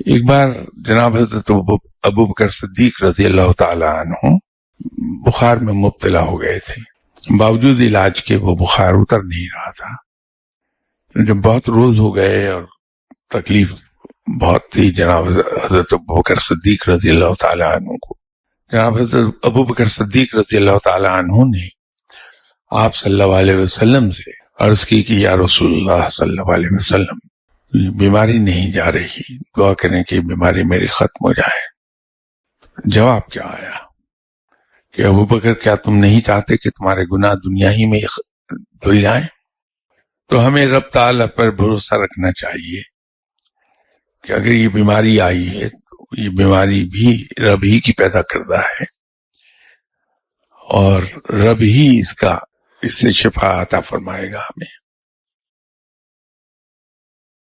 एक बार जनाब हज़रत अबू बकर सिद्दीक रजी अल्लाह ताला अन्हु बुखार में मुब्तला हो गए थे। बावजूद इलाज के वो बुखार उतर नहीं रहा था। जब बहुत रोज हो गए और तकलीफ बहुत थी जनाब हज़रत अबू बकर सिद्दीक रजी अल्लाह ताला अन्हु को, जनाब हज़रत अबू बकर सिद्दीक रजी अल्लाह ताला अन्हु ने आप सल्लल्लाहु अलैहि वसल्लम से अर्ज की कि या रसूलुल्लाह सल्लल्लाहु अलैहि वसल्लम, बीमारी नहीं जा रही, दुआ करें कि बीमारी मेरी खत्म हो जाए। जवाब क्या आया कि अबू बकर, क्या तुम नहीं चाहते कि तुम्हारे गुनाह दुनिया ही में धुल जाएं? तो हमें रब ताला पर भरोसा रखना चाहिए कि अगर ये बीमारी आई है तो ये बीमारी भी रब ही की पैदा करता है और रब ही इससे शिफा अता फरमाएगा हमें।